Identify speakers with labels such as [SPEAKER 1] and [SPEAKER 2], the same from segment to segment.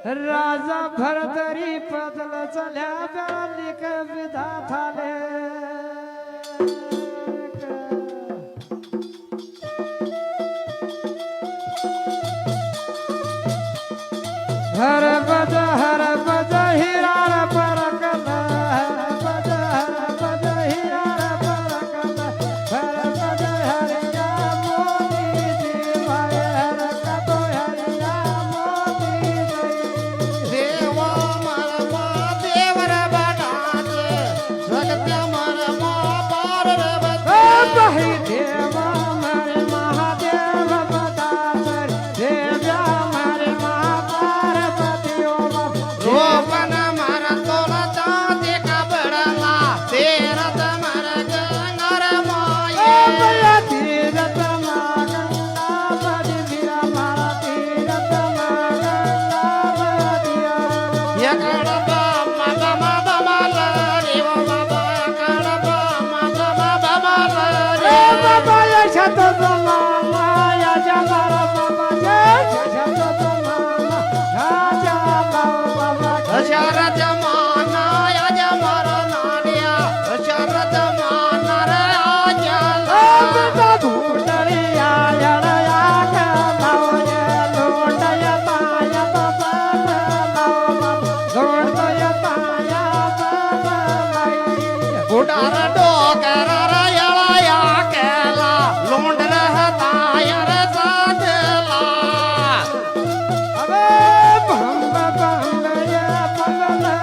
[SPEAKER 1] राजा भरतरी पदल चल्या लिख विधाताले हर बज हिरार परकल हर बज हिरार परकल हर बज हरिया मोती जी भाई हर कतो हरिया मोती जी
[SPEAKER 2] देवा मरमा देवर बनाते जगत्या मरमा पार रे
[SPEAKER 1] भाई देवा हमारे महादेव बताकर देव्या हमारे महापार्वतियों
[SPEAKER 2] रोपन मर तोला चांदी का बड़ला तेरा तमर गंगर माये
[SPEAKER 1] भैया तीरथ मागंगा बज वीरा मारा तीरथ मागंगा बजिया
[SPEAKER 2] यकड़ बामा बामा बामा रे बाबा यकड़ बामा बामा बामा रे
[SPEAKER 1] बाबा ये छत मामा या जमारा बाबा ये छत मामा राजा बाबा
[SPEAKER 2] शरद माना आज मर नाडिया शरद माना रे आज
[SPEAKER 1] बेटा धूटरिया लड़या के लाओ लोटया पाया बाबा लाओ लोटया पाया बाबा लाई
[SPEAKER 2] उडार डोकर रयला केला लोंड रहता यार साधला
[SPEAKER 1] अबे बम ये पगल रे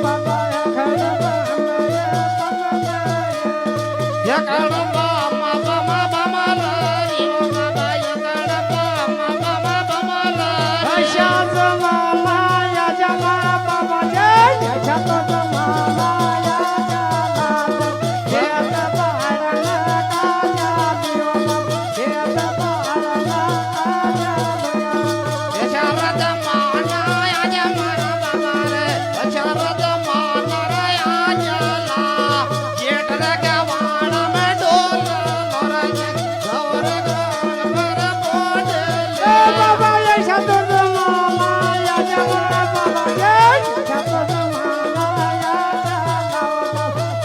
[SPEAKER 1] बाबा खड़ बम ये पगल
[SPEAKER 2] यकड़ बामा बामा बामा रे बाबा यकड़ बामा बामा बामा रे
[SPEAKER 1] शाद माया जमा बाबा जय छत माया जला खेत बारन का दियो खेत बारन का
[SPEAKER 2] शरद माना आज मर बाबा रे शरद माना रे आजला जेठ रे गवाण में डोल लरगे गौर गौर पर बोल
[SPEAKER 1] बाबा ये छत माया जमा बाबा जय छत माया जला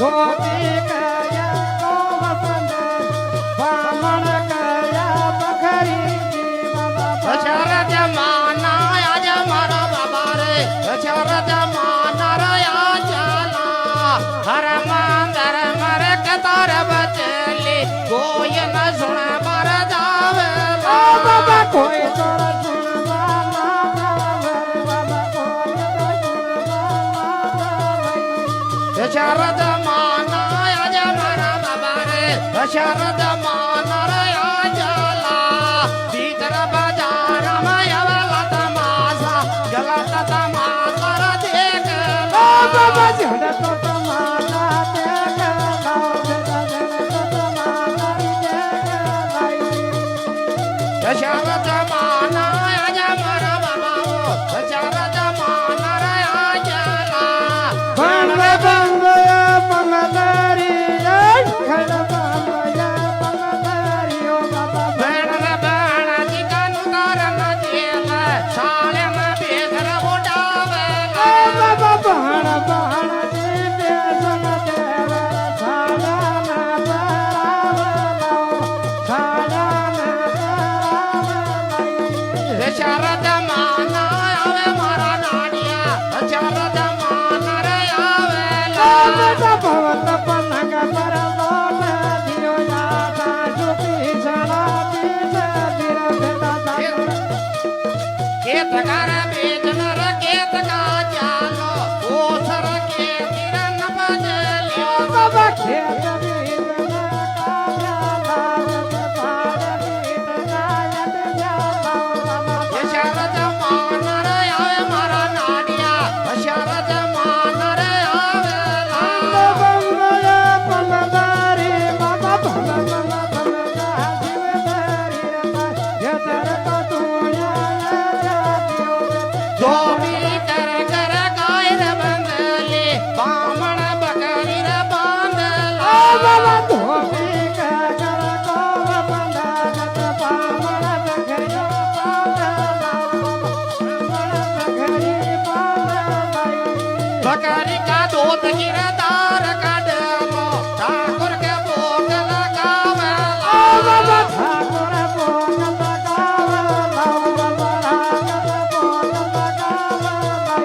[SPEAKER 1] गोपी कया गोवंद बामन कया बखरी जी बाबा
[SPEAKER 2] शरद माना आज मर बाबा रे शरद माना रे आजला हर मंदर मर कतार बचली कोई न सुन बर जावे
[SPEAKER 1] बाबा कोई तोरा सुनवा ना गावे बाबा कोई तोरा सुनवा ना गावे
[SPEAKER 2] शरद माना आज मर बाबा रे शरद माना रे आजला भीतर बाजार में अवला तमाशा गलत तमाशा देख
[SPEAKER 1] बाबा झड़ तो तमाशा देख लाओ झड़ तो तमाशा देख लाई
[SPEAKER 2] शरद माना आज मर बाबा शरद माना रे आजला
[SPEAKER 1] बंग पंगदारी खड़ बंग पंगदारी ओ बाबा
[SPEAKER 2] बैण रे बैण चिकन करन जेल साले में बेघर उठावे
[SPEAKER 1] बाबा बहन बहन जी बेसन देव साला ना बरावलो साला ना बरावलाई
[SPEAKER 2] शरद माना आवे मारा नाडिया शरद माना रे आवे
[SPEAKER 1] बाबा भवत पलंग पर लोट दियो यादा जुटी सना पीछ दिर भेदा
[SPEAKER 2] खेत कर बेचन रे खेत का चालो ओसर के किरण बदलियो
[SPEAKER 1] बाबा खेत बीजना काया लाल पार बीट नायक जाला बाबा
[SPEAKER 2] शरद माना रे आवे मारा नाडिया शरद माना रे आवे
[SPEAKER 1] बंगला पंगदारी बाबा भला भला शिवदारी ये तर का दुनिया दियो
[SPEAKER 2] जो भी कर कर गायर बंगले बामण बकरी रे बांधला
[SPEAKER 1] बाबा धोबी का कर को बंदा गत पामण बखरियो बांधला
[SPEAKER 2] दूध गिरदार काढलो ठाकुर के भोग लगावेला
[SPEAKER 1] ठाकुर भोग लगावेला बाबा ठाकुर भोग लगावेला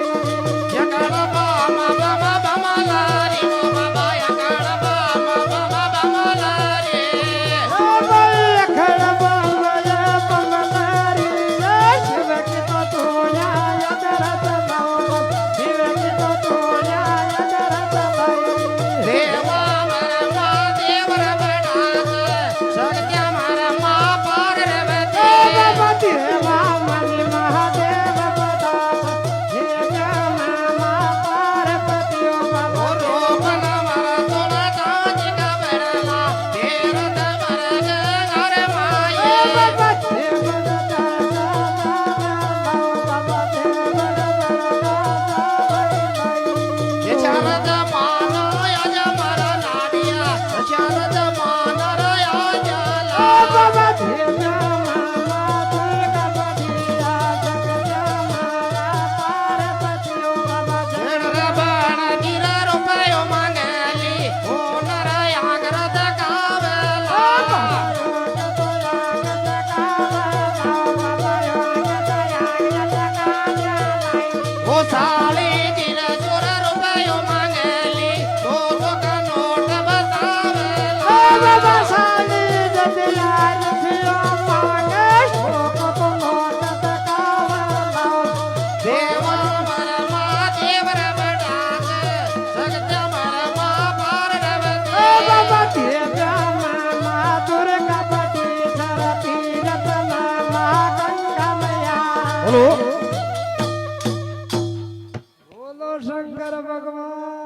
[SPEAKER 2] यकड़ बामा बामा बमलारी बाबा यकड़ बामा बामा बमलारी
[SPEAKER 1] बाबा यकड़ बामा बमलारी शिव की तो तोया यदरत बाबा शिव की तो तोया यदरत बाबा
[SPEAKER 2] देवा मरमा देवर बडाक सत्या मरमा पार रवते
[SPEAKER 1] बाबा देवा मनी महादेव बता हे जमा पार्वती बाबा
[SPEAKER 2] रोपन मर तोला ताज का बरला तेरा तमर घर माये
[SPEAKER 1] बाबा देव बता बाबा देव
[SPEAKER 2] ये शरद मानो यज मर नाडिया शरद मान रया जला
[SPEAKER 1] बाबा देव मामा दुर्गा बदिया जगदम्बा पार्वती बाबा
[SPEAKER 2] रबण गिर रुपयो मंगली ओ नर याग्रत कावेला ओ साली गिर सुर रुपयो मंगली तो का नोट बतावेला
[SPEAKER 1] बाबा साली जतियार थियो मागे शोक नोट तकावला
[SPEAKER 2] देवा मरमा देवर बडाक सत्य मरमा पार रवते
[SPEAKER 1] बाबा देव्या मामा दुर्गा बड़ी सरती रत्ना गंगा मैया बोलो शंकर भगवान